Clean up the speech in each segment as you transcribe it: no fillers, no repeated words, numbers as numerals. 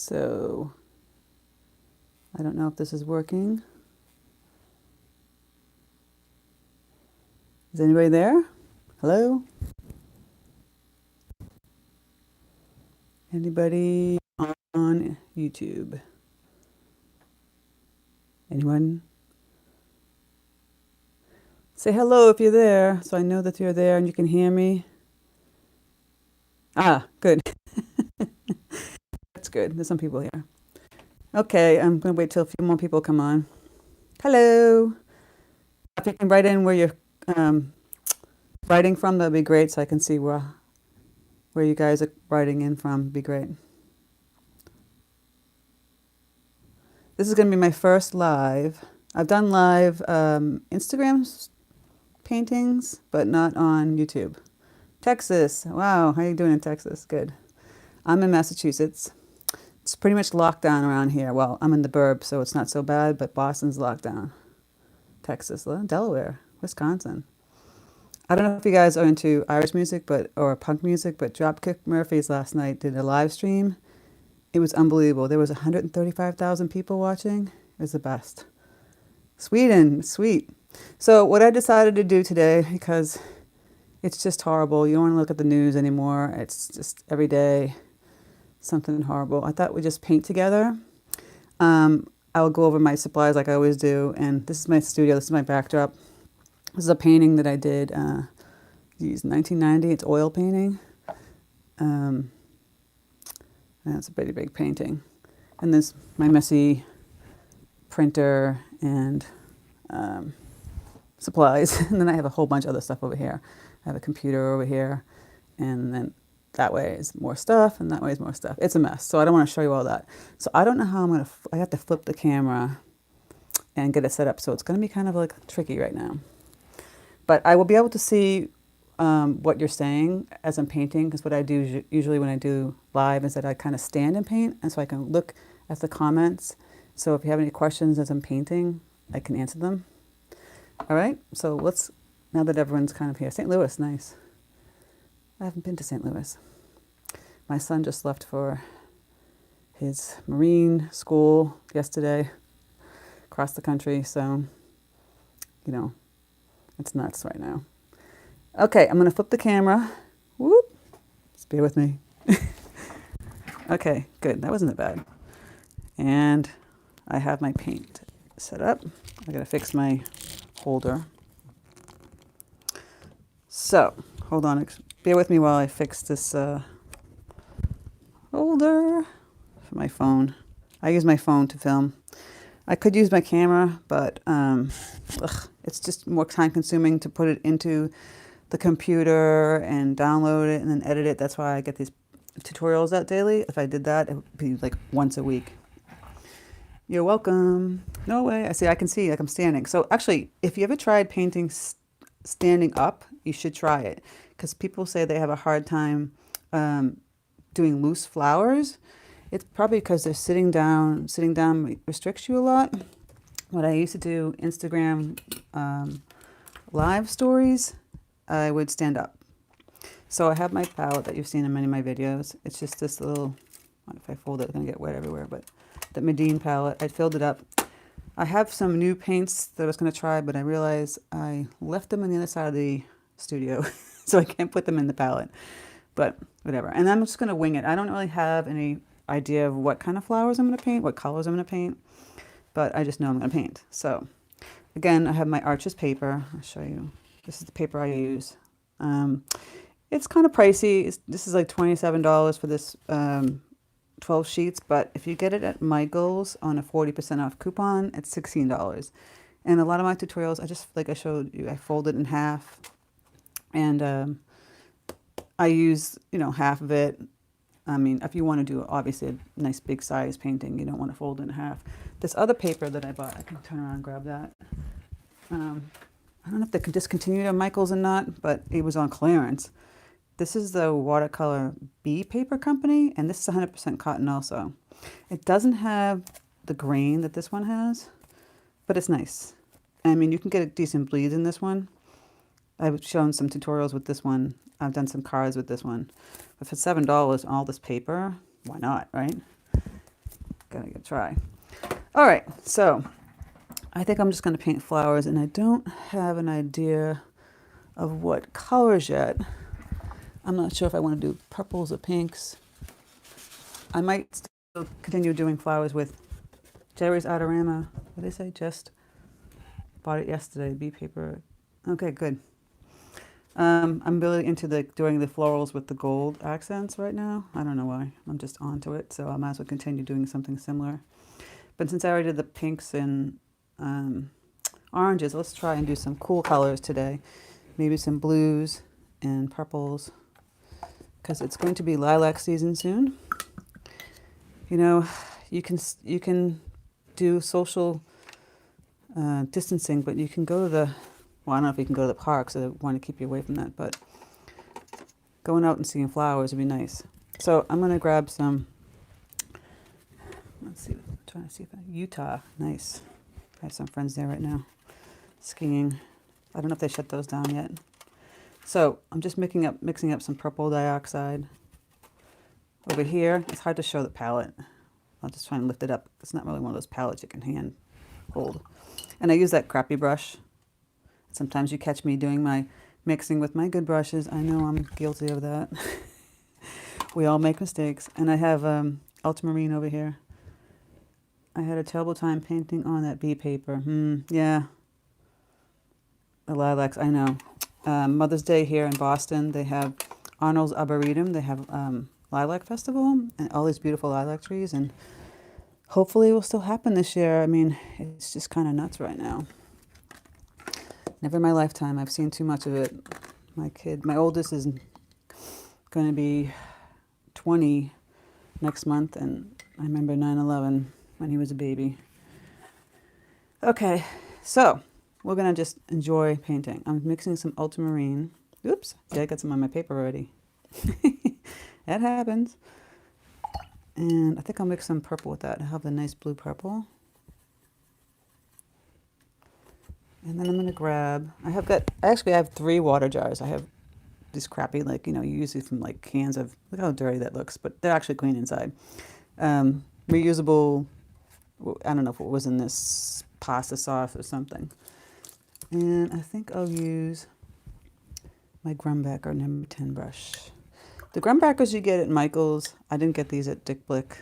So I don't know if this is working. Is anybody there? Hello? Anybody on YouTube? Anyone? Say hello if you're there, so I know that you're there and you can hear me. Ah, good. That's good. There's some people here. Okay, I'm going to wait till a few more people come on. Hello. If you can write in where you're writing from, that'd be great, so I can see where you guys are writing in from. It'd be great. This is going to be my first live. I've done live Instagram paintings, but not on YouTube. Texas. Wow, how are you doing in Texas? Good. I'm in Massachusetts. It's pretty much locked down around here. Well, I'm in the burbs, so it's not so bad, but Boston's locked down. Texas, Delaware, Wisconsin. I don't know if you guys are into Irish music or punk music, but Dropkick Murphys last night did a live stream. It was unbelievable. There was 135,000 people watching. It was the best. Sweden, sweet. So what I decided to do today, because it's just horrible. You don't want to look at the news anymore. It's just every day something horrible. I thought we'd just paint together. I'll go over my supplies like I always do. And this is my studio. This is my backdrop. This is a painting that I did, 1990. It's oil painting. And it's a pretty big painting. And there's my messy printer and supplies. And then I have a whole bunch of other stuff over here. I have a computer over here. And then that way is more stuff, and that way is more stuff. It's a mess, so I don't want to show you all that. So I don't know how I have to flip the camera and get it set up. So it's going to be kind of like tricky right now. But I will be able to see what you're saying as I'm painting, because what I do usually when I do live is that I kind of stand and paint, and so I can look at the comments. So if you have any questions as I'm painting, I can answer them. All right, so now that everyone's kind of here. St. Louis, nice. I haven't been to St. Louis. My son just left for his Marine school yesterday across the country, so, it's nuts right now. Okay, I'm going to flip the camera. Whoop. Just bear with me. Okay, good. That wasn't that bad. And I have my paint set up. I got to fix my holder. So, hold on. Bear with me while I fix this holder for my phone. I use my phone to film. I could use my camera, but it's just more time consuming to put it into the computer and download it and then edit it. That's why I get these tutorials out daily. If I did that, it would be like once a week. You're welcome. No way. I can see like I'm standing. So actually, if you ever tried painting standing up, you should try it, because people say they have a hard time doing loose flowers. It's probably because they're sitting down. Sitting down restricts you a lot. What I used to do, Instagram live stories, I would stand up. So I have my palette that you've seen in many of my videos. It's just this little, if I fold it, it's going to get wet everywhere, but the Medine palette, I filled it up. I have some new paints that I was going to try, but I realized I left them on the other side of the studio, so I can't put them in the palette. But whatever. And I'm just going to wing it. I don't really have any idea of what kind of flowers I'm going to paint, what colors I'm going to paint, but I just know I'm going to paint. So again, I have my Arches paper. I'll show you. This is the paper I use. It's kind of pricey. This is like $27 for this 12 sheets, but if you get it at Michael's on a 40% off coupon, it's $16. And a lot of my tutorials, like I showed you, I fold it in half, and I use, half of it. I mean, if you want to do, obviously, a nice big size painting, you don't want to fold it in half. This other paper that I bought, I can turn around and grab that. I don't know if they can discontinue it at Michael's or not, but it was on clearance. This is the Watercolor B paper company, and this is 100% cotton also. It doesn't have the grain that this one has, but it's nice. I mean, you can get a decent bleed in this one. I've shown some tutorials with this one. I've done some cards with this one. But for $7, all this paper, why not, right? Gotta give it a try. All right, so I think I'm just gonna paint flowers, and I don't have an idea of what colors yet. I'm not sure if I want to do purples or pinks. I might still continue doing flowers with Jerry's Autorama. What did they say? Just bought it yesterday. Bee paper. Okay, good. I'm really into doing the florals with the gold accents right now. I don't know why. I'm just onto it, so I might as well continue doing something similar. But since I already did the pinks and oranges, let's try and do some cool colors today. Maybe some blues and purples, because it's going to be lilac season soon. You know, you can do social distancing, but you can go to the, well, I don't know if you can go to the park, so I want to keep you away from that, but going out and seeing flowers would be nice. So I'm going to grab some, let's see, I'm trying to see if Utah, nice. I have some friends there right now, skiing. I don't know if they shut those down yet. So I'm just mixing up some purple dioxide. Over here, it's hard to show the palette. I'll just try and lift it up. It's not really one of those palettes you can hand hold. And I use that crappy brush. Sometimes you catch me doing my mixing with my good brushes. I know I'm guilty of that. We all make mistakes. And I have ultramarine over here. I had a terrible time painting on that bee paper. Yeah. The lilacs, I know. Mother's Day here in Boston, they have Arnold's Arboretum. They have Lilac Festival and all these beautiful lilac trees, and hopefully it will still happen this year. I mean, it's just kind of nuts right now. Never in my lifetime I've seen too much of it. My oldest is going to be 20 next month, and I remember 9/11 when he was a baby. Okay, so we're going to just enjoy painting. I'm mixing some ultramarine. Oops, yeah, I got some on my paper already. That happens. And I think I'll mix some purple with that. I have the nice blue purple. And then I'm going to grab, I have 3 water jars. I have these crappy, like, you usually from like cans of, look how dirty that looks, but they're actually clean inside. Reusable, I don't know if it was in this pasta sauce or something. And I think I'll use my grumbacher number 10 brush. The grumbachers you get at Michael's, I didn't get these at Dick Blick.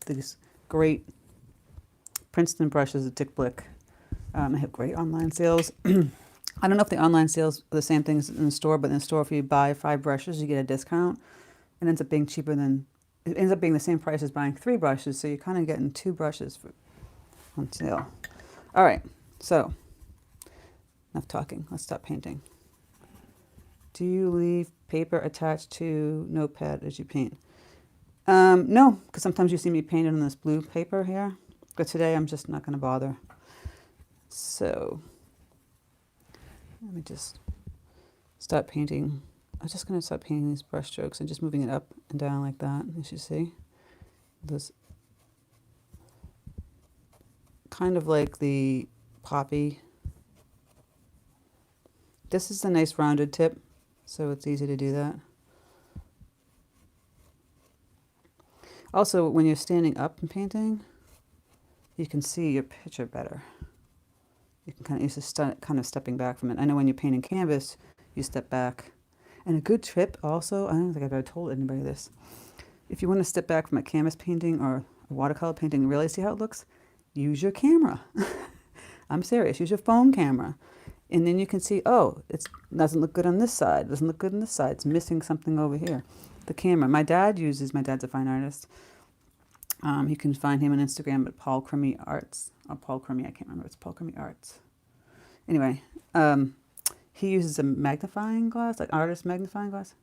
These great Princeton brushes at Dick Blick. They have great online sales. I don't know if the online sales are the same things in the store, but in the store, if you buy 5 brushes, you get a discount. It ends up being cheaper than, it ends up being the same price as buying 3 brushes, so you're kind of getting 2 brushes on sale. All right, so enough talking. Let's stop painting. Do you leave paper attached to notepad as you paint? No, because sometimes you see me painting on this blue paper here, but today I'm just not going to bother. So let me just start painting. I'm just going to start painting these brush strokes and just moving it up and down like that, as you see. This kind of like the poppy. This is a nice rounded tip, so it's easy to do that. Also, when you're standing up and painting, you can see your picture better. You can kind of stepping back from it. I know when you're painting canvas, you step back. And a good tip also, I don't think I've ever told anybody this. If you want to step back from a canvas painting or a watercolor painting and really see how it looks, use your camera. I'm serious, use your phone camera. And then you can see, oh, it doesn't look good on this side. It doesn't look good on this side. It's missing something over here. The camera. My dad's a fine artist. You can find him on Instagram at Paul Crimi Arts. Or Paul Crimi, I can't remember. It's Paul Crimi Arts. Anyway, he uses a magnifying glass, like artist magnifying glass.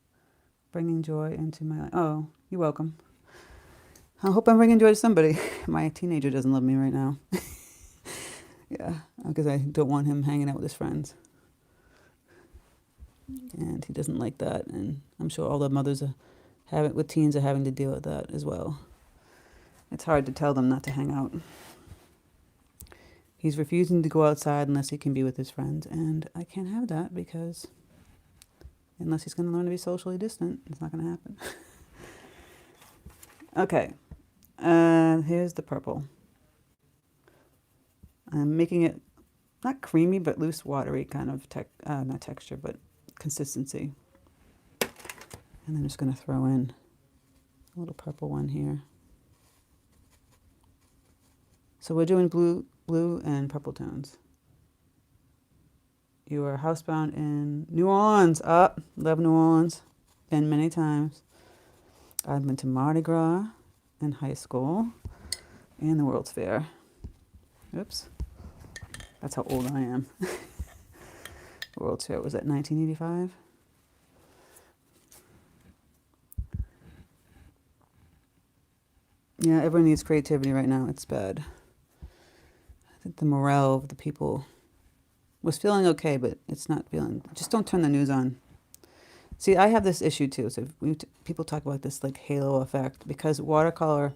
Bringing joy into my life. Oh, you're welcome. I hope I'm bringing joy to somebody. My teenager doesn't love me right now. Yeah, because I don't want him hanging out with his friends. And he doesn't like that. And I'm sure all the mothers with teens are having to deal with that as well. It's hard to tell them not to hang out. He's refusing to go outside unless he can be with his friends. And I can't have that because unless he's going to learn to be socially distant, it's not going to happen. Okay, Here's the purple. I'm making it not creamy, but loose, watery kind of not texture, but consistency. And then I'm just going to throw in a little purple one here. So we're doing blue and purple tones. You are housebound in New Orleans. Love New Orleans. Been many times. I've been to Mardi Gras in high school and the World's Fair. Oops. That's how old I am. The World's Fair was at 1985. Yeah, everyone needs creativity right now. It's bad. I think the morale of the people was feeling okay, but it's not feeling. Just don't turn the news on. See, I have this issue too. So people talk about this like halo effect because watercolor,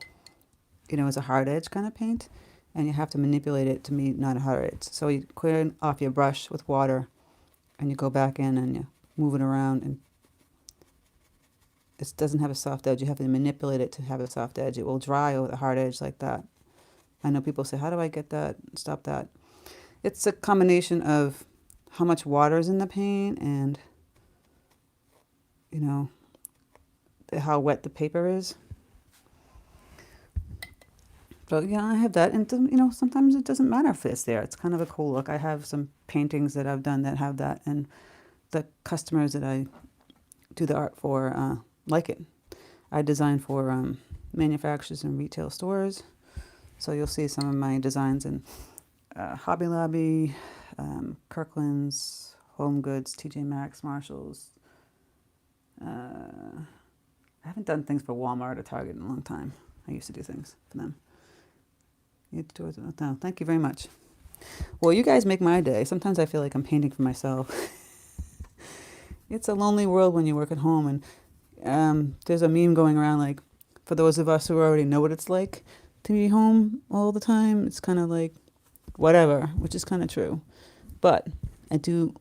is a hard edge kind of paint, and you have to manipulate it to meet not a hard edge. So you clear off your brush with water, and you go back in and you move it around, and it doesn't have a soft edge. You have to manipulate it to have a soft edge. It will dry with a hard edge like that. I know people say, "How do I get that? Stop that?" It's a combination of how much water is in the paint and, how wet the paper is. But yeah, I have that. And, sometimes it doesn't matter if it's there. It's kind of a cool look. I have some paintings that I've done that have that. And the customers that I do the art for like it. I design for manufacturers and retail stores. So you'll see some of my designs in Hobby Lobby, Kirkland's, Home Goods, TJ Maxx, Marshalls. I haven't done things for Walmart or Target in a long time. I used to do things for them. No, thank you very much. Well, you guys make my day. Sometimes I feel like I'm painting for myself. It's a lonely world when you work at home. And there's a meme going around like, for those of us who already know what it's like to be home all the time, it's kind of like whatever, which is kind of true. But I do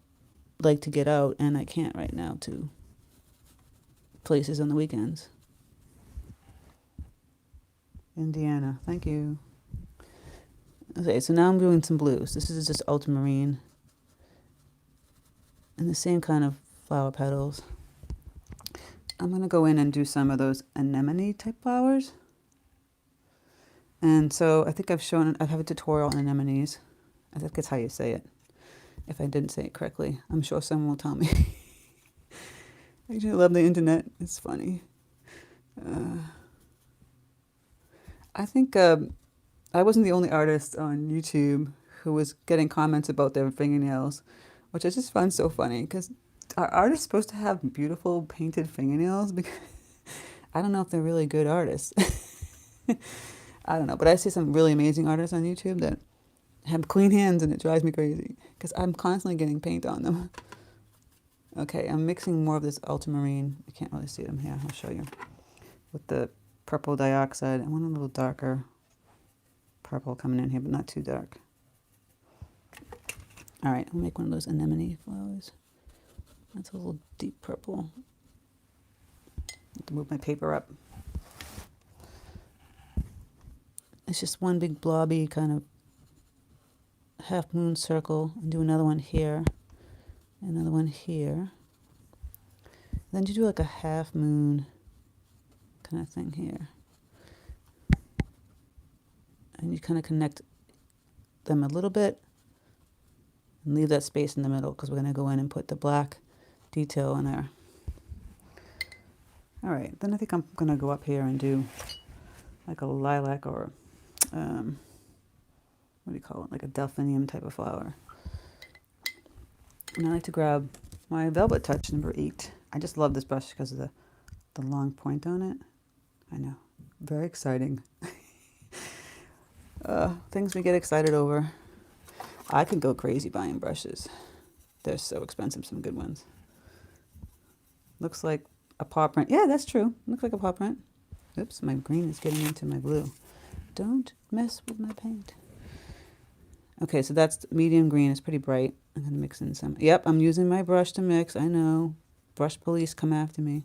like to get out, and I can't right now to places on the weekends. Indiana, thank you. Okay, so now I'm doing some blues. This is just ultramarine and the same kind of flower petals. I'm going to go in and do some of those anemone type flowers. And so I think I have a tutorial on anemones. I think that's how you say it. If I didn't say it correctly, I'm sure someone will tell me. I actually love the internet. It's funny. I think I wasn't the only artist on YouTube who was getting comments about their fingernails, which I just found so funny because are artists supposed to have beautiful painted fingernails? Because I don't know if they're really good artists. I don't know, but I see some really amazing artists on YouTube that have clean hands, and it drives me crazy because I'm constantly getting paint on them. Okay, I'm mixing more of this ultramarine. You can't really see them here. I'll show you. With the purple dioxide. I want a little darker purple coming in here, but not too dark. All right, I'll make one of those anemone flowers. That's a little deep purple. I have to move my paper up. It's just one big blobby kind of half moon circle, and do another one here, another one here. Then you do like a half moon kind of thing here. And you kind of connect them a little bit and leave that space in the middle because we're going to go in and put the black detail in there. All right, then I think I'm going to go up here and do like a lilac or what do you call it, like a delphinium type of flower. And I like to grab my Velvet Touch number 8. I just love this brush because of the long point on it. I know, very exciting. Things we get excited over. I could go crazy buying brushes. They're so expensive, some good ones. Looks like a paw print. Yeah, that's true. Looks like a paw print. Oops, my green is getting into my blue. Don't mess with my paint. Okay, so that's medium green. It's pretty bright. I'm going to mix in some. Yep, I'm using my brush to mix. I know. Brush police come after me.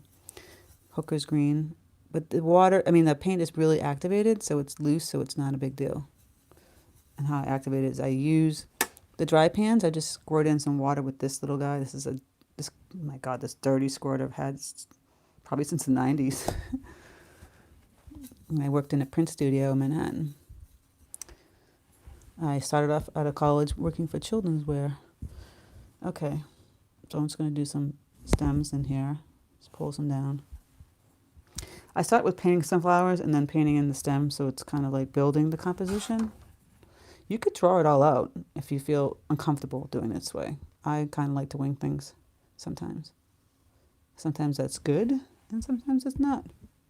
Hooker's green. But the water, I mean, the paint is really activated, so it's loose, so it's not a big deal. And how I activate it is I use the dry pans. I just squirt in some water with this little guy. This is oh my God, this dirty squirt I've had probably since the 90s. When I worked in a print studio in Manhattan. I started off out of college working for children's wear. Okay, so I'm just going to do some stems in here. Just pull some down. I start with painting sunflowers and then painting in the stem, so it's kind of like building the composition. You could draw it all out if you feel uncomfortable doing it this way. I kind of like to wing things sometimes. Sometimes that's good, and sometimes it's not,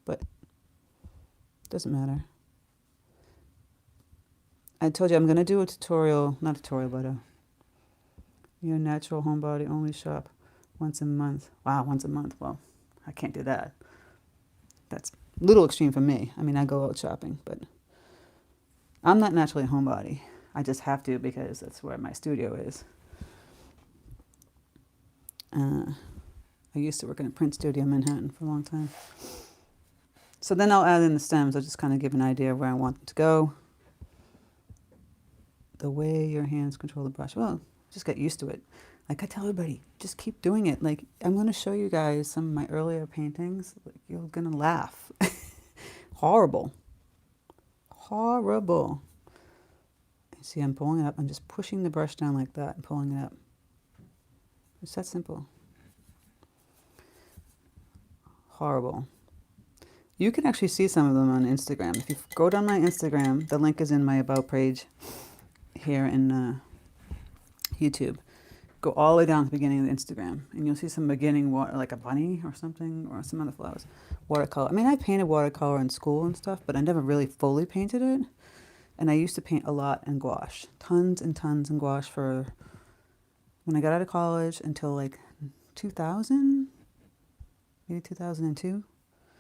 but it doesn't matter. I told you I'm going to do a tutorial, not a tutorial, but your natural homebody only shop once a month. Wow, once a month. Well, I can't do that. That's a little extreme for me. I mean, I go out shopping, but I'm not naturally a homebody. I just have to because that's where my studio is. I used to work in a print studio in Manhattan for a long time. So then I'll add in the stems. I'll just kind of give an idea of where I want them to go. The way your hands control the brush. Well, just get used to it. Like I tell everybody, just keep doing it. Like I'm going to show you guys some of my earlier paintings. Like, you're going to laugh. Horrible. Horrible. See, I'm pulling it up. I'm just pushing the brush down like that and pulling it up. It's that simple. Horrible. You can actually see some of them on Instagram. If you go down my Instagram, the link is in my About page here in YouTube. Go all the way down to the beginning of the Instagram, and you'll see some beginning water, like a bunny or something, or some other flowers. Watercolor. I mean, I painted watercolor in school and stuff, but I never really fully painted it. And I used to paint a lot in gouache. Tons and tons in gouache for when I got out of college until like 2000, maybe 2002.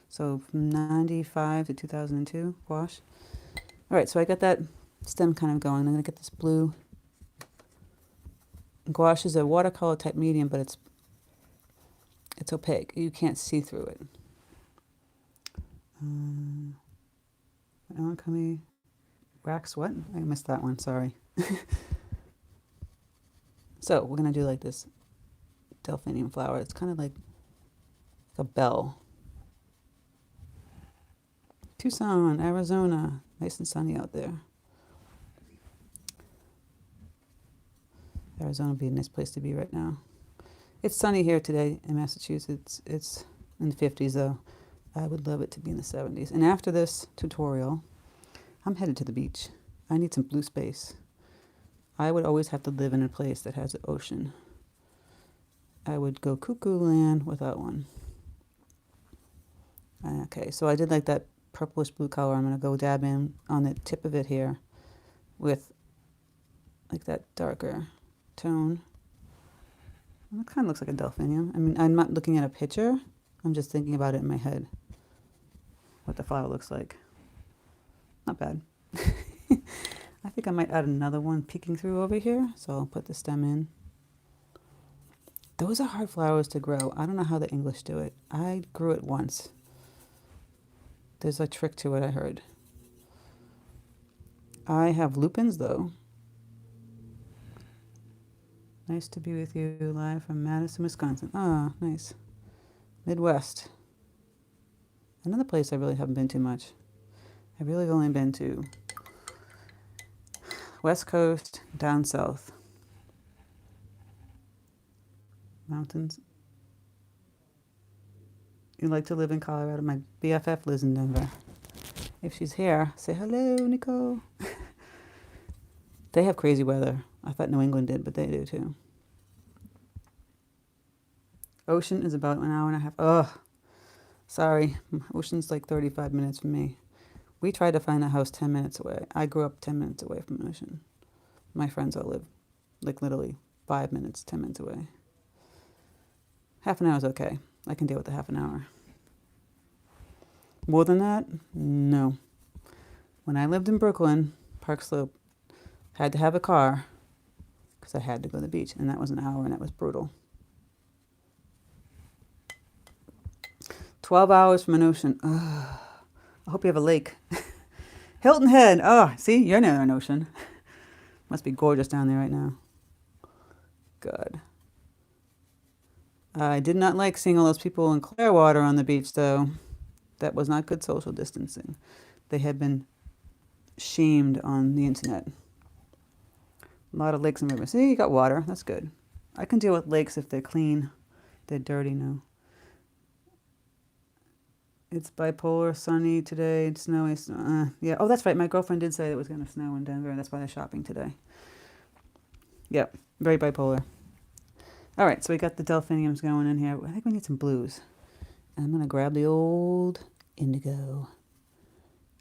So from 95 to 2002, gouache. All right, so I got that stem kind of going. I'm going to get this blue. Gouache is a watercolor type medium, but it's opaque. You can't see through it. Alchemy. Wax what? I missed that one, sorry. So we're going to do like this delphinium flower. It's kind of like a bell. Tucson, Arizona. Nice and sunny out there. Arizona would be a nice place to be right now. It's sunny here today in Massachusetts. It's in the 50s though. I would love it to be in the 70s. And after this tutorial, I'm headed to the beach. I need some blue space. I would always have to live in a place that has an ocean. I would go cuckoo land without one. Okay, so I did like that purplish blue color. I'm going to go dab in on the tip of it here with like that darker tone. And it kind of looks like a delphinium. I mean, I'm not looking at a picture. I'm just thinking about it in my head, what the flower looks like. Not bad. I think I might add another one peeking through over here, so I'll put the stem in. Those are hard flowers to grow. I don't know how the English do it. I grew it once. There's a trick to it, I heard. I have lupins, though. Nice to be with you live from Madison, Wisconsin. Ah, nice. Midwest. Another place I really haven't been to much. I really have only been to West Coast, down south. Mountains. You like to live in Colorado? My BFF lives in Denver. If she's here, say hello, Nicole. They have crazy weather. I thought New England did, but they do too. Ocean is about an hour and a half. Ugh. Sorry. Ocean's like 35 minutes from me. We tried to find a house 10 minutes away. I grew up 10 minutes away from the ocean. My friends all live like literally 5 minutes, 10 minutes away. Half an hour is okay. I can deal with the half an hour. More than that? No. When I lived in Brooklyn, Park Slope, had to have a car because I had to go to the beach, and that was an hour, and that was brutal. 12 hours from an ocean. Ugh. I hope you have a lake. Hilton Head. Oh, see, you're near an ocean. Must be gorgeous down there right now. Good. I did not like seeing all those people in Clearwater on the beach, though. That was not good social distancing. They had been shamed on the internet. A lot of lakes and rivers. See, you got water. That's good. I can deal with lakes if they're clean. They're dirty now. It's bipolar, sunny today, snowy. Yeah. Oh, that's right. My girlfriend did say it was going to snow in Denver, and that's why they're shopping today. Yep. Very bipolar. All right. So we got the delphiniums going in here. I think we need some blues. I'm going to grab the old indigo.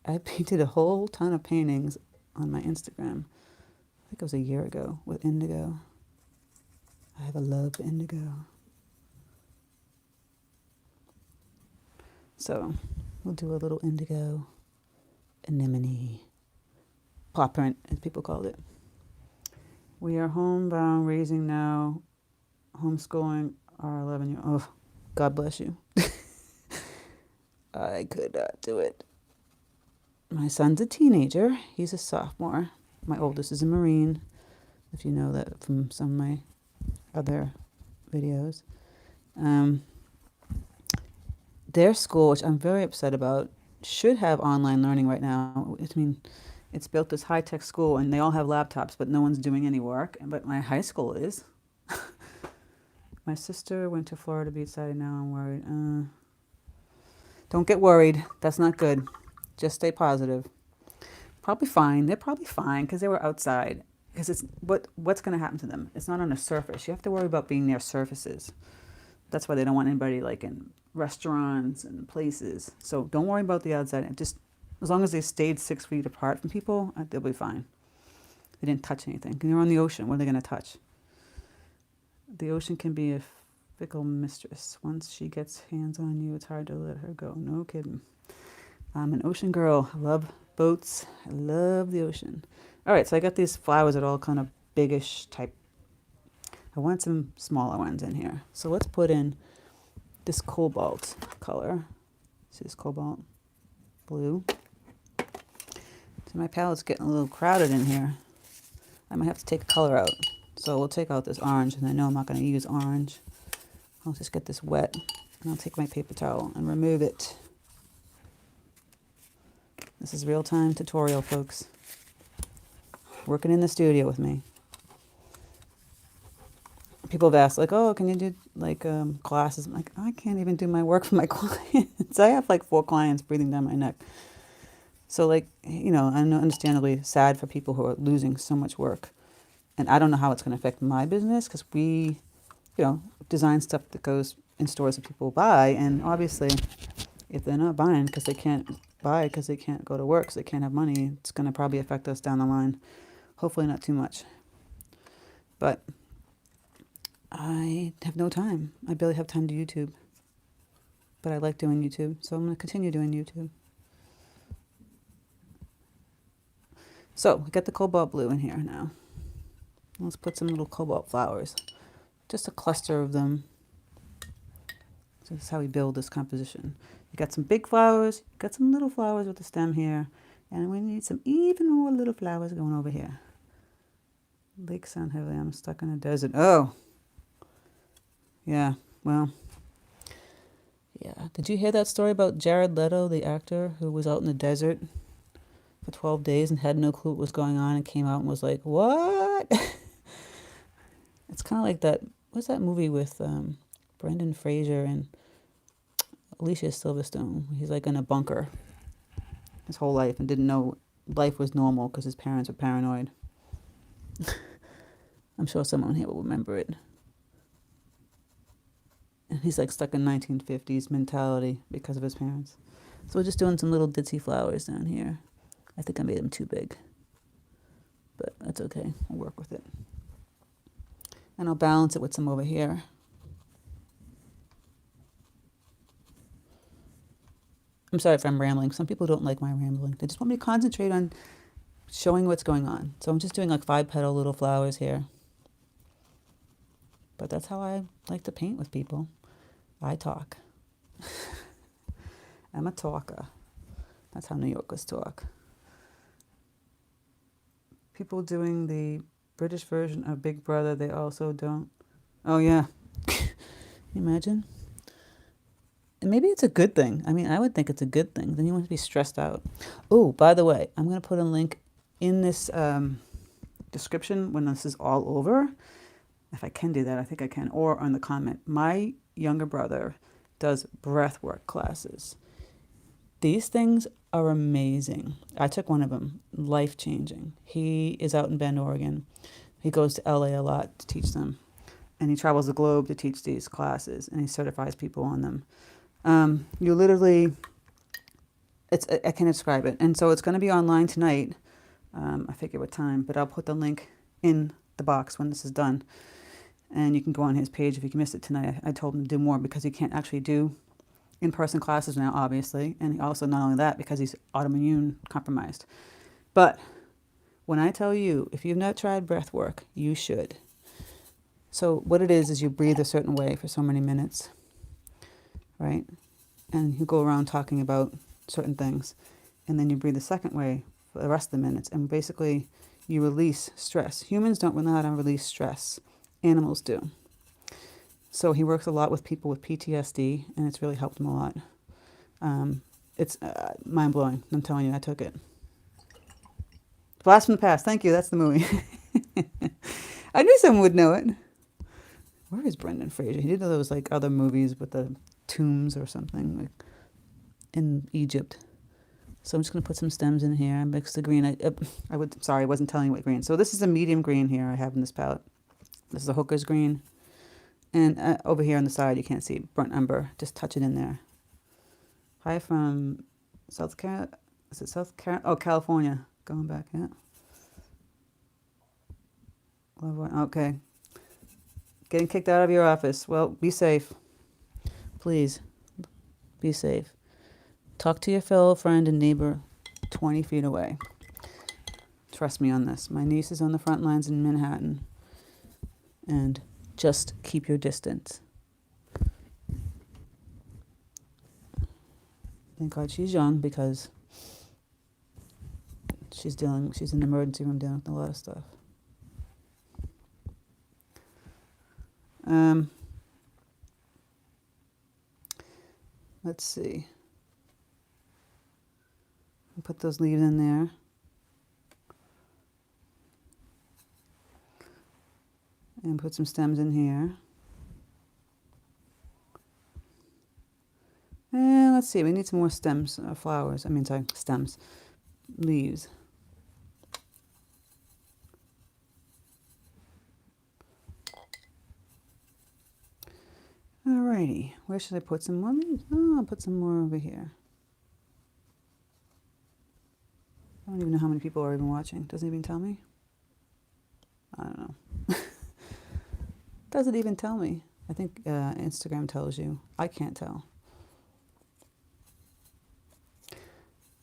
I painted a whole ton of paintings on my Instagram. I think it was a year ago with indigo. I have a love for indigo. So we'll do a little indigo anemone paw print, as people called it. We are homebound, raising now, homeschooling our 11-year-old. Oh, God bless you. I could not do it. My son's a teenager. He's a sophomore. My oldest is a Marine, if you know that from some of my other videos. Their school, which I'm very upset about, should have online learning right now. I mean, it's built this high-tech school, and they all have laptops, but no one's doing any work. But my high school is. My sister went to Florida beachside, now I'm worried. Don't get worried. That's not good. Just stay positive. Probably fine. They're probably fine because they were outside. Because it's what's going to happen to them? It's not on a surface. You have to worry about being near surfaces. That's why they don't want anybody like in restaurants and places. So don't worry about the outside. Just as long as they stayed 6 feet apart from people, they'll be fine. They didn't touch anything. You're on the ocean. What are they going to touch? The ocean can be a fickle mistress. Once she gets hands on you, it's hard to let her go. No kidding. I'm an ocean girl. I love boats. I love the ocean. All right, so I got these flowers that are all kind of biggish type. I want some smaller ones in here. So let's put in this cobalt color. See this cobalt blue? So my palette's getting a little crowded in here. I might have to take a color out. So we'll take out this orange, and I know I'm not going to use orange. I'll just get this wet, and I'll take my paper towel and remove it. This is real-time tutorial, folks. Working in the studio with me. People have asked, like, oh, can you do, like, classes? I'm like, I can't even do my work for my clients. I have, like, 4 clients breathing down my neck. So, like, you know, I'm understandably sad for people who are losing so much work. And I don't know how it's going to affect my business because we, you know, design stuff that goes in stores that people buy. And obviously, if they're not buying because they can't buy because they can't go to work, so they can't have money, it's going to probably affect us down the line. Hopefully not too much. But I have no time. I barely have time to YouTube. But I like doing YouTube, so I'm going to continue doing YouTube. So, we got the cobalt blue in here now. Let's put some little cobalt flowers. Just a cluster of them. So this is how we build this composition. You got some big flowers, you got some little flowers with the stem here, and we need some even more little flowers going over here. Lakes sound heavy. I'm stuck in a desert. Oh! Yeah, well. Yeah. Did you hear that story about Jared Leto, the actor, who was out in the desert for 12 days and had no clue what was going on and came out and was like, what? It's kind of like that, what's that movie with Brendan Fraser and Alicia Silverstone? He's like in a bunker his whole life and didn't know life was normal because his parents were paranoid. I'm sure someone here will remember it. And he's like stuck in 1950s mentality because of his parents. So we're just doing some little ditzy flowers down here. I think I made them too big. But that's okay. I'll work with it. And I'll balance it with some over here. I'm sorry if I'm rambling. Some people don't like my rambling. They just want me to concentrate on showing what's going on. So I'm just doing like 5-petal little flowers here. But that's how I like to paint with people. I talk. I'm a talker. That's how New Yorkers talk. People doing the British version of Big Brother, they also don't. Oh, yeah. Can you imagine? And maybe it's a good thing. I mean, I would think it's a good thing. Then you won't be stressed out. Oh, by the way, I'm going to put a link in this description when this is all over. If I can do that, I think I can. Or on the comment. My younger brother does breathwork classes. These things are amazing. I took one of them. Life-changing. He is out in Bend, Oregon. He goes to LA a lot to teach them. And he travels the globe to teach these classes. And he certifies people on them. You literally, I can't describe it. And so it's going to be online tonight. I forget what time, but I'll put the link in the box when this is done. And you can go on his page if you missed it tonight. I told him to do more because he can't actually do in-person classes now, obviously. And also, not only that, because he's autoimmune compromised. But when I tell you, if you've not tried breath work, you should. So what it is you breathe a certain way for so many minutes, right? And you go around talking about certain things. And then you breathe the second way for the rest of the minutes. And basically, you release stress. Humans don't know how to release stress. Animals do. So he works a lot with people with PTSD, and it's really helped him a lot. It's mind-blowing. I'm telling you, I took it. Blast from the Past. Thank you. That's the movie. I knew someone would know it. Where is Brendan Fraser? He did those like other movies with the tombs or something like in Egypt. So I'm just going to put some stems in here. I mix the green. Sorry, I wasn't telling you what green. So this is a medium green here I have in this palette. This is a hooker's green. And over here on the side, you can't see burnt umber. Just touch it in there. Hi from South Carolina. Is it South Carolina? Oh, California. Going back, yeah. Okay. Getting kicked out of your office. Well, be safe. Please, be safe. Talk to your fellow friend and neighbor 20 feet away. Trust me on this. My niece is on the front lines in Manhattan. And just keep your distance. Thank God she's young because she's in the emergency room dealing with a lot of stuff. Let's see. Put those leaves in there. And put some stems in here. And let's see, we need some more stems, flowers. Stems, leaves. Alrighty, where should I put some more leaves? Oh, I'll put some more over here. I don't even know how many people are even watching. Doesn't it even tell me? I don't know. Doesn't even tell me. I think Instagram tells you. I can't tell.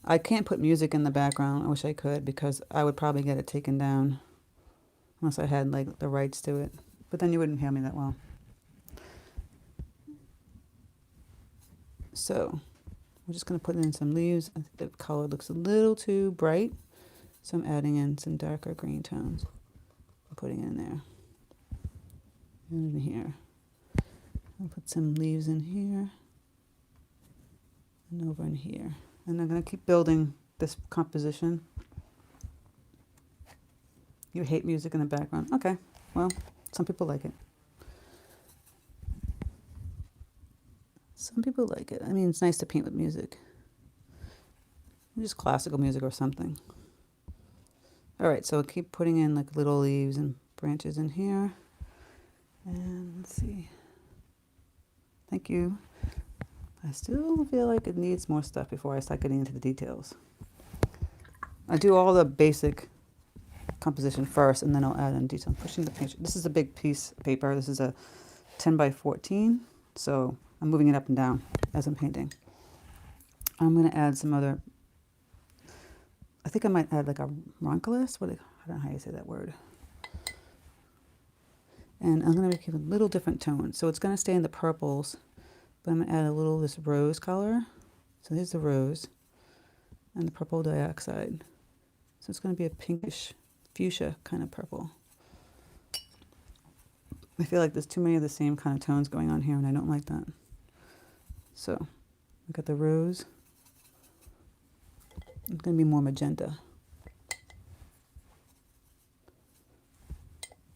I can't put music in the background. I wish I could because I would probably get it taken down unless I had like the rights to it. But then you wouldn't hear me that well. So I'm just going to put in some leaves. I think the color looks a little too bright. So I'm adding in some darker green tones. I'm putting it in there. And in here. I'll put some leaves in here. And over in here. And I'm going to keep building this composition. You hate music in the background. Okay, well, some people like it. Some people like it. I mean, it's nice to paint with music. Just classical music or something. All right, so I'll keep putting in like little leaves and branches in here. And let's see. Thank you. I still feel like it needs more stuff before I start getting into the details. I do all the basic composition first, and then I'll add in detail. I'm pushing the page. This is a big piece of paper. This is a 10 by 14, so I'm moving it up and down as I'm painting. I'm going to add some other, I think I might add like a ranunculus. I don't know how you say that word. And I'm going to make it a little different tone. So it's going to stay in the purples, but I'm going to add a little of this rose color. So here's the rose and the purple dioxide. So it's going to be a pinkish fuchsia kind of purple. I feel like there's too many of the same kind of tones going on here, and I don't like that. So I got the rose. It's going to be more magenta.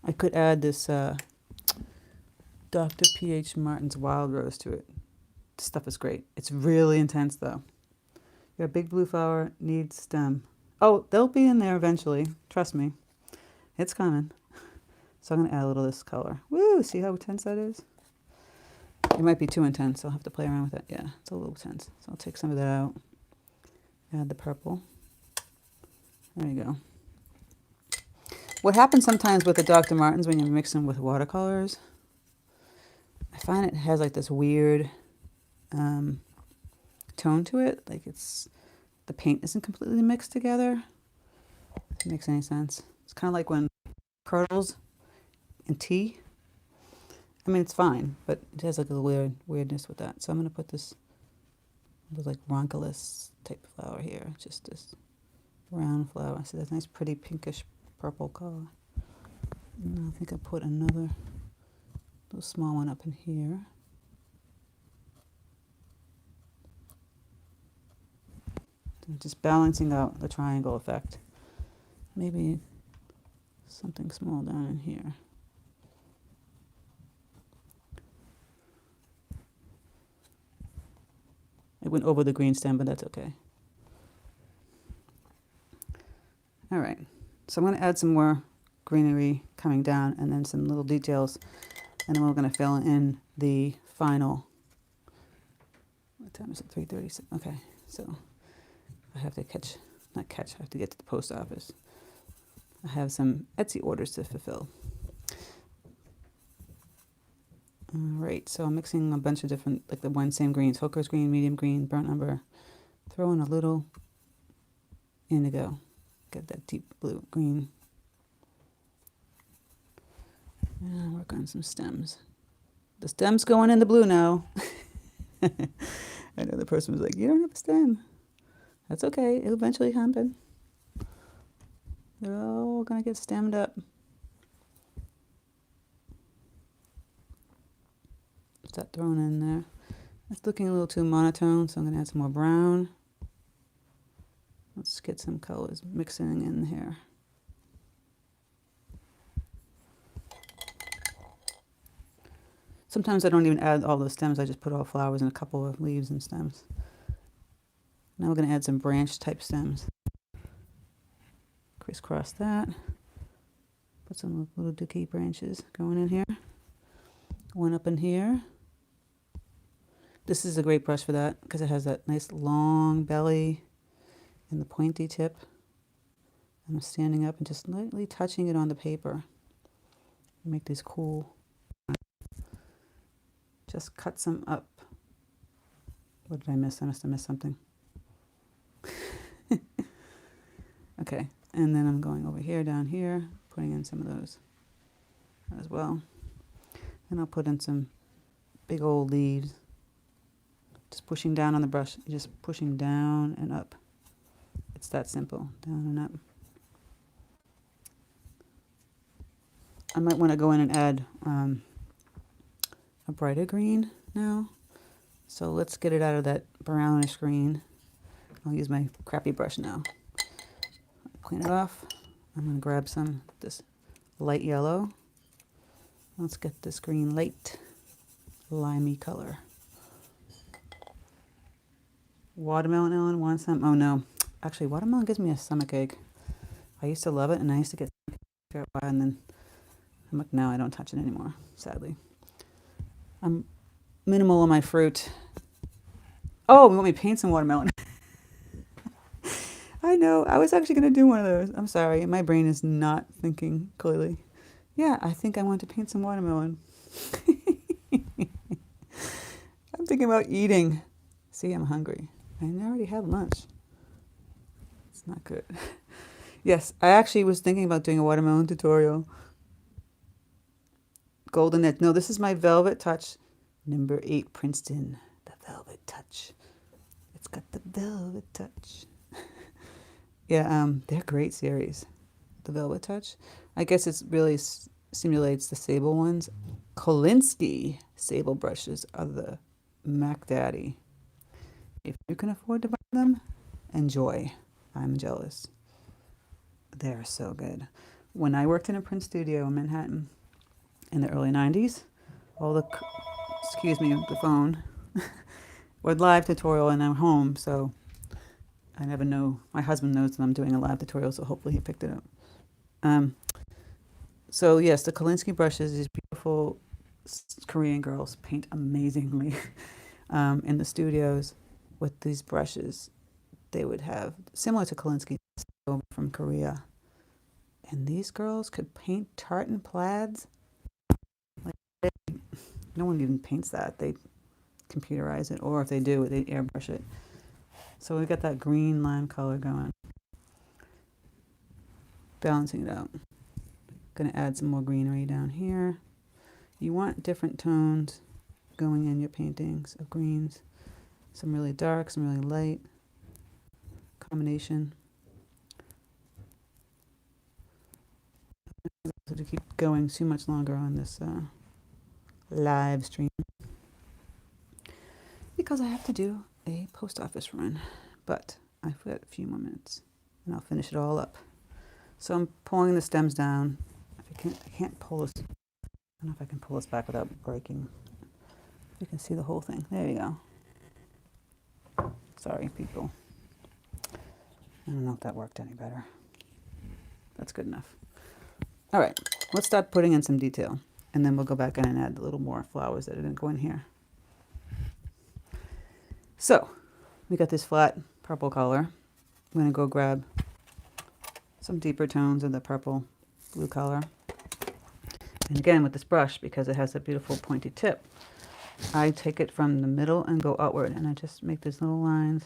I could add this Dr. P.H. Martin's Wild Rose to it. This stuff is great. It's really intense, though. Your big blue flower needs stem. Oh, they'll be in there eventually. Trust me. It's coming. So I'm going to add a little of this color. Woo! See how intense that is? It might be too intense. I'll have to play around with it. Yeah, it's a little tense. So I'll take some of that out. Add the purple. There you go. What happens sometimes with the Dr. Martens when you mix them with watercolors, I find it has like this weird tone to it. Like the paint isn't completely mixed together. If it makes any sense. It's kind of like when curdles in tea. I mean, it's fine, but it has like a weirdness with that. So I'm going to put this like ranunculus type flower here. Just this round flower. So that's a nice pretty pinkish purple color. And I think I put another little small one up in here. And just balancing out the triangle effect. Maybe something small down in here. It went over the green stem, but that's okay. All right, so I'm going to add some more greenery coming down and then some little details. And then we're going to fill in the final. What time is it? 3:36. Okay, so I have to I have to get to the post office. I have some Etsy orders to fulfill. All right, so I'm mixing a bunch of different, like the same greens, hooker's green, medium green, burnt umber. Throw in a little indigo. Get that deep blue green. And work on some stems. The stem's going in the blue now. I know the person was like, you don't have a stem. That's okay, it'll eventually happen. They're all gonna get stemmed up. Start throwing in there. It's looking a little too monotone, so I'm gonna add some more brown. Let's get some colors mixing in here. Sometimes I don't even add all the stems, I just put all flowers and a couple of leaves and stems. Now we're going to add some branch type stems. Crisscross that. Put some little dookie branches going in here. One up in here. This is a great brush for that because it has that nice long belly and the pointy tip. I'm standing up and just lightly touching it on the paper. Make these cool. Just cut some up. What did I miss? I must have missed something. Okay, and then I'm going over here, down here, putting in some of those as well. And I'll put in some big old leaves. Just pushing down on the brush, just pushing down and up. It's that simple, down and up. I might want to go in and add a brighter green now. So let's get it out of that brownish green. I'll use my crappy brush now. Clean it off. I'm going to grab some of this light yellow. Let's get this green light limey color. Watermelon, Ellen, want some? Oh no. Actually, watermelon gives me a stomachache. I used to love it and I used to get for a while and then I'm like, no, I don't touch it anymore, sadly. I'm minimal on my fruit. Oh, you want me to paint some watermelon? I know. I was actually going to do one of those. I'm sorry. My brain is not thinking clearly. Yeah, I think I want to paint some watermelon. I'm thinking about eating. See, I'm hungry. I already had lunch. It's not good. Yes, I actually was thinking about doing a watermelon tutorial. Golden Edge. No, this is my Velvet Touch number 8 Princeton. The Velvet Touch. It's got Velvet Touch. Yeah, they're great series. The Velvet Touch. I guess it really simulates the sable ones. Kolinsky sable brushes are the Mac Daddy. If you can afford to buy them, enjoy. I'm jealous. They're so good. When I worked in a print studio in Manhattan in the early 90s, all the, excuse me, the phone, with live tutorial and I'm home, so I never know. My husband knows that I'm doing a live tutorial, so hopefully he picked it up. So yes, the Kolinsky brushes, these beautiful Korean girls paint amazingly in the studios with these brushes. They would have, similar to Kolinsky from Korea. And these girls could paint tartan plaids. Like, no one even paints that. They computerize it, or if they do, they airbrush it. So we've got that green lime color going. Balancing it out. Gonna add some more greenery down here. You want different tones going in your paintings of greens. Some really dark, some really light. Combination. To keep going too much longer on this live stream because I have to do a post office run, but I've got a few more minutes and I'll finish it all up. So I'm pulling the stems down. I can't pull this. I don't know if I can pull this back without breaking. You can see the whole thing. There you go. Sorry, people. I don't know if that worked any better. That's good enough. All right, let's start putting in some detail, and then we'll go back in and add a little more flowers that didn't go in here. So we got this flat purple color. I'm going to go grab some deeper tones of the purple blue color. And again, with this brush, because it has a beautiful pointy tip, I take it from the middle and go outward, and I just make these little lines.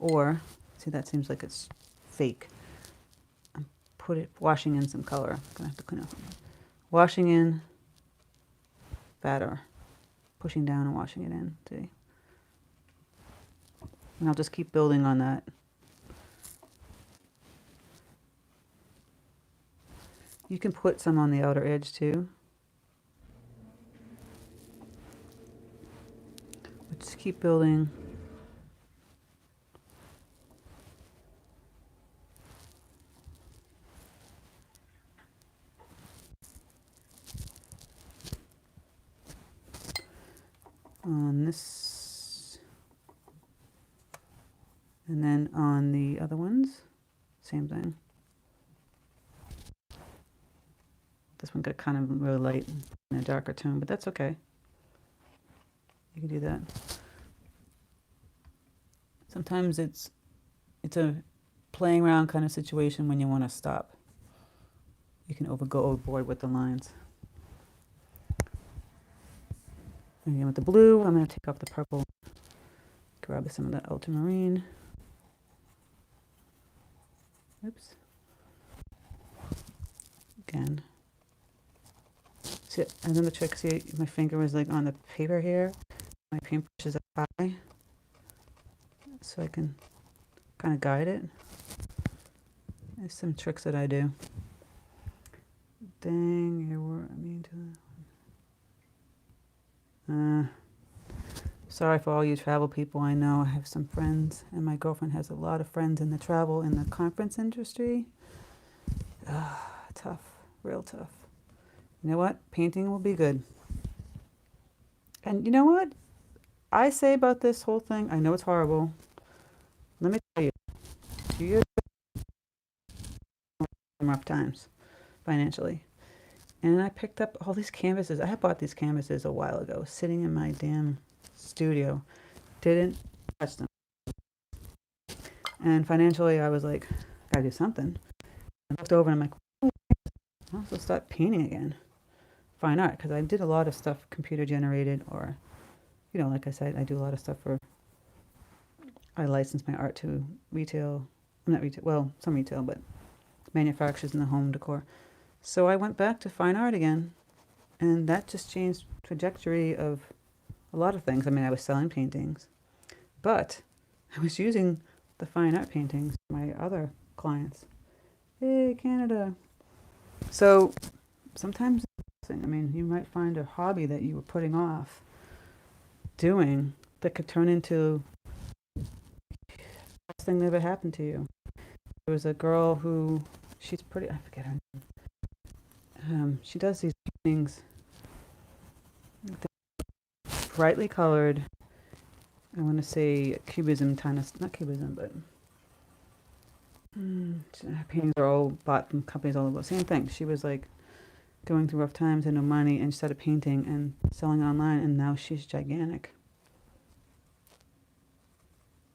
Or, see, that seems like it's fake. Washing in some color. I'm gonna have to clean up. Washing in batter, pushing down and washing it in. See, and I'll just keep building on that. You can put some on the outer edge too. But just keep building. On this, and then on the other ones, same thing. This one got kind of really light and a darker tone, but that's okay. You can do that. Sometimes it's a playing around kind of situation when you want to stop. You can go overboard with the lines. And again with the blue, I'm going to take off the purple, grab some of that ultramarine. Oops. Again. See, another trick, see, my finger was like on the paper here. My paintbrush is up high, so I can kind of guide it. There's some tricks that I do. Dang, here we're, I mean, sorry for all you travel people. I know I have some friends, and my girlfriend has a lot of friends in the travel, in the conference industry. Tough, real tough. You know what? Painting will be good. And you know what I say about this whole thing? I know it's horrible. Let me tell you, 2 years ago, some rough times financially. And I picked up all these canvases. I had bought these canvases a while ago, sitting in my damn studio. Didn't touch them. And financially, I was like, gotta do something. I looked over and I'm like, oh, I'll also start painting again. Fine art, because I did a lot of stuff computer generated, or, you know, like I said, I do a lot of stuff I license my art to retail. I'm not retail, well, some retail, but manufacturers in the home decor. So I went back to fine art again, and that just changed trajectory of a lot of things. I mean, I was selling paintings, but I was using the fine art paintings for my other clients. Hey, Canada. So sometimes, I mean, you might find a hobby that you were putting off doing that could turn into the best thing that ever happened to you. There was a girl who, she's pretty, I forget her name. She does these paintings, brightly colored. I want to say cubism, kind of, not cubism, but her paintings are all bought from companies all over. Same thing. She was like going through rough times and no money, and she started painting and selling online, and now she's gigantic.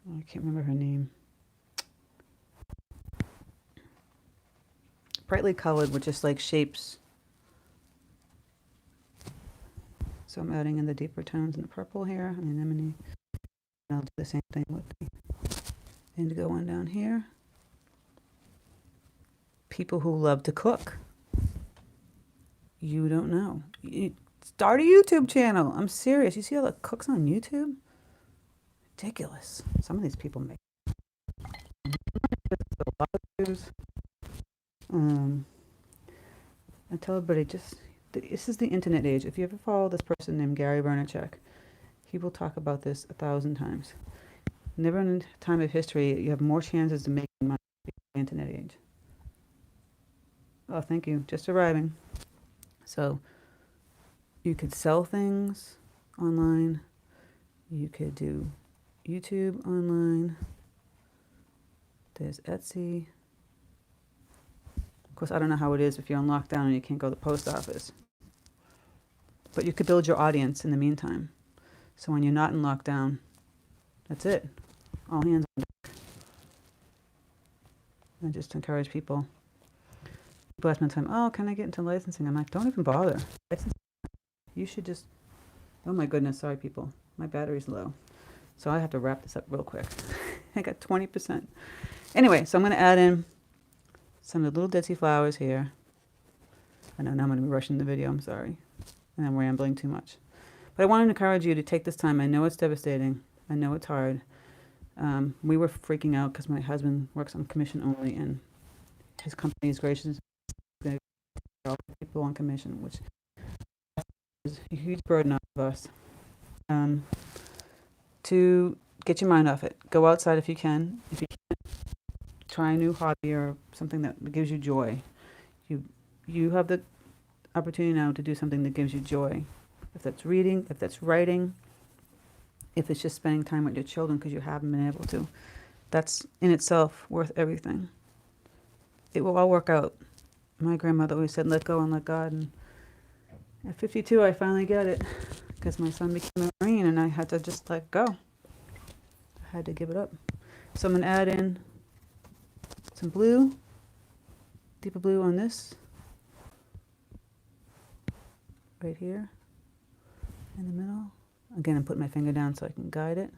I can't remember her name. Brightly colored with just like shapes. So I'm adding in the deeper tones in the purple here, anemone. And I'll do the same thing with the indigo one down here. People who love to cook. You don't know. Start a YouTube channel. I'm serious. You see all the cooks on YouTube? Ridiculous. Some of these people make a lot of views. I tell everybody, this is the internet age. If you ever follow this person named Gary Vaynerchuk, he will talk about this 1,000 times. Never in a time of history you have more chances to make money in the internet age. Oh, thank you. Just arriving. So you could sell things online. You could do YouTube online. There's Etsy. Of course, I don't know how it is if you're on lockdown and you can't go to the post office. But you could build your audience in the meantime. So when you're not in lockdown, that's it. All hands on deck. I just encourage people. People ask me all the time, oh, can I get into licensing? I'm like, don't even bother. You should just, oh my goodness, sorry people. My battery's low. So I have to wrap this up real quick. I got 20%. Anyway, so I'm going to add in some of the little ditzy flowers here. I know now I'm going to be rushing the video, I'm sorry. And I'm rambling too much. But I want to encourage you to take this time. I know it's devastating. I know it's hard. We were freaking out because my husband works on commission only, and his company is gracious to people on commission, which is a huge burden off of us. To get your mind off it. Go outside if you can. If you can't, try a new hobby or something that gives you joy. You have the opportunity now to do something that gives you joy. If that's reading, if that's writing, if it's just spending time with your children because you haven't been able to. That's in itself worth everything. It will all work out. My grandmother always said, let go and let God. And at 52, I finally get it because my son became a Marine and I had to just let go. I had to give it up. So I'm going to add in some blue, deeper blue on this, right here in the middle. Again, I'm putting my finger down so I can guide it.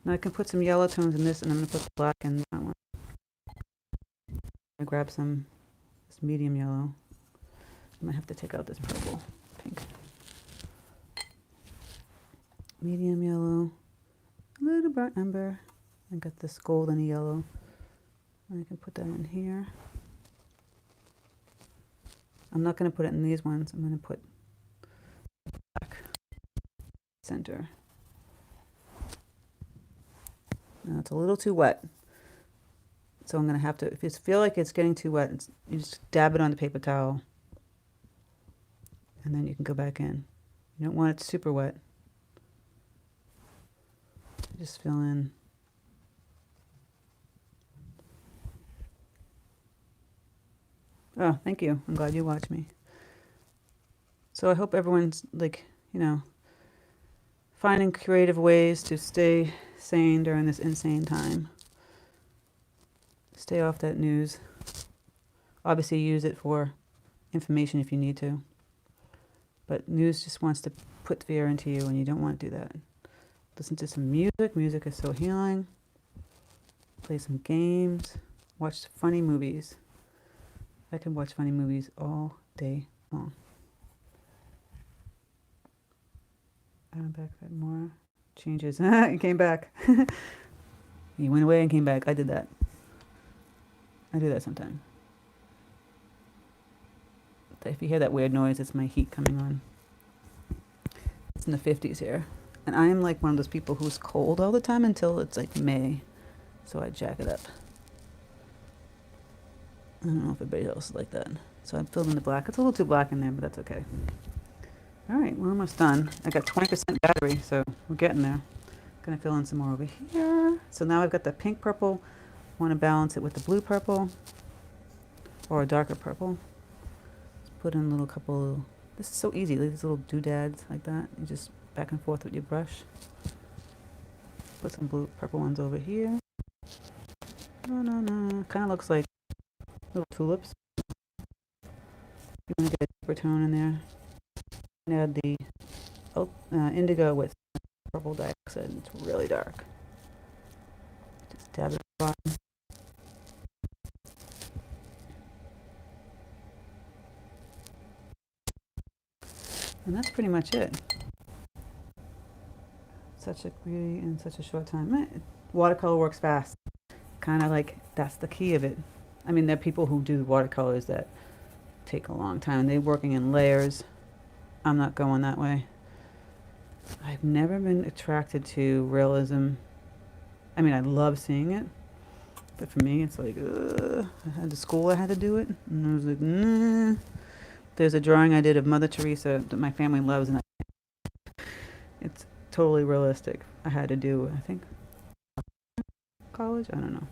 Now I can put some yellow tones in this, and I'm going to put the black in that one. I grab some this medium yellow. I might have to take out this purple, pink. Medium yellow, a little burnt umber. I got this golden yellow. And I can put that in here. I'm not going to put it in these ones. I'm going to put black center. Now it's a little too wet. So I'm going to have to, if you feel like it's getting too wet, you just dab it on the paper towel. And then you can go back in. You don't want it super wet. Just fill in. Oh, thank you. I'm glad you watched me. So I hope everyone's finding creative ways to stay sane during this insane time. Stay off that news. Obviously use it for information if you need to. But news just wants to put fear into you and you don't want to do that. Listen to some music. Music is so healing. Play some games. Watch funny movies. I can watch funny movies all day long. Back that more. changes. He came back. He went away and came back. I did that. I do that sometimes. If you hear that weird noise, it's my heat coming on. It's in the 50s here. And I am like one of those people who's cold all the time until it's like May. So I jack it up. I don't know if everybody else is like that. So I'm filled in the black. It's a little too black in there, but that's okay. All right, we're almost done. I got 20% battery, so we're getting there. Gonna fill in some more over here. So now I've got the pink purple. Want to balance it with the blue purple or a darker purple. Just put in a little couple. This is so easy. These little doodads like that. You just back and forth with your brush. Put some blue purple ones over here. Kind of looks like little tulips. You want to get a deeper tone in there. And add the indigo with purple dioxide. It's really dark. Just dab it at the bottom. And that's pretty much it. Such a beauty in such a short time. Watercolor works fast. Kind of like that's the key of it. I mean, there are people who do watercolors that take a long time. They're working in layers. I'm not going that way. I've never been attracted to realism. I mean, I love seeing it, but for me, it's like, I had to school, I had to do it, and I was like, nah. There's a drawing I did of Mother Teresa that my family loves, and it's totally realistic. I had to do, I think, college? I don't know.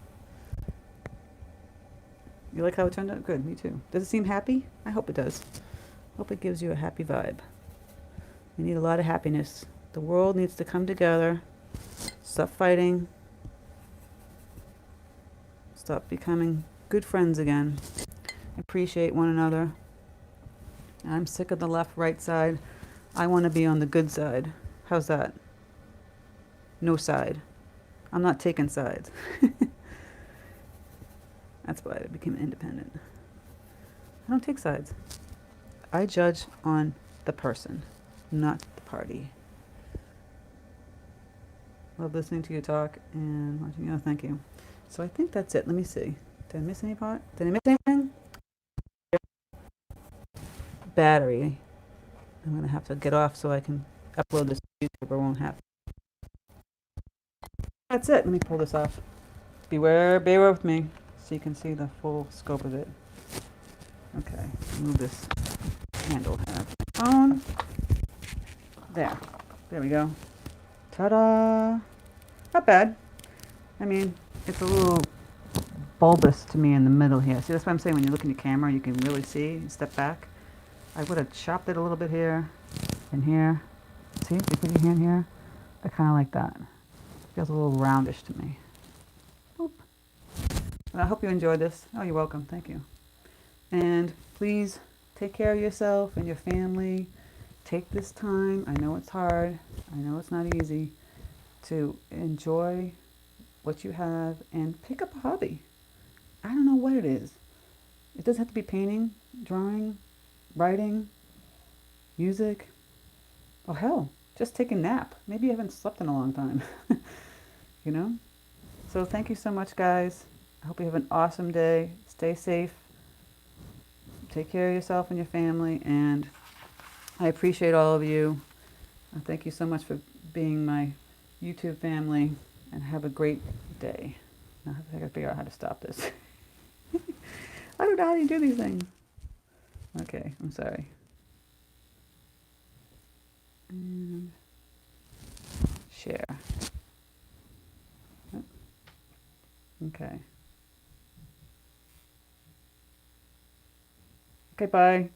You like how it turned out? Good, me too. Does it seem happy? I hope it does. Hope it gives you a happy vibe. We need a lot of happiness. The world needs to come together. Stop fighting. Stop becoming good friends again. Appreciate one another. I'm sick of the left-right side. I want to be on the good side. How's that? No side. I'm not taking sides. That's why I became independent. I don't take sides. I judge on the person, not the party. Love listening to you talk and watching you. Oh, thank you. So I think that's it. Let me see. Did I miss any part? Did I miss anything? Battery. I'm going to have to get off so I can upload this to YouTube. I won't have. That's it. Let me pull this off. Bear with me so you can see the full scope of it. Okay, move this handle here. Phone. There we go. Ta-da! Not bad. I mean, it's a little bulbous to me in the middle here. See, that's what I'm saying. When you look in your camera, you can really see. Step back. I would have chopped it a little bit here and here. See, if you put your hand here, I kind of like that. Feels a little roundish to me. Oop. I hope you enjoyed this. Oh, you're welcome. Thank you. And please take care of yourself and your family. Take this time. I know it's hard. I know it's not easy to enjoy what you have and pick up a hobby. I don't know what it is. It doesn't have to be painting, drawing, writing, music. Oh, hell, just take a nap. Maybe you haven't slept in a long time. You know? So thank you so much, guys. I hope you have an awesome day. Stay safe. Take care of yourself and your family. And I appreciate all of you. Thank you so much for being my YouTube family. And have a great day. Now I gotta figure out how to stop this. I don't know how you do these things. Okay, I'm sorry. And share. Okay. Okay, bye.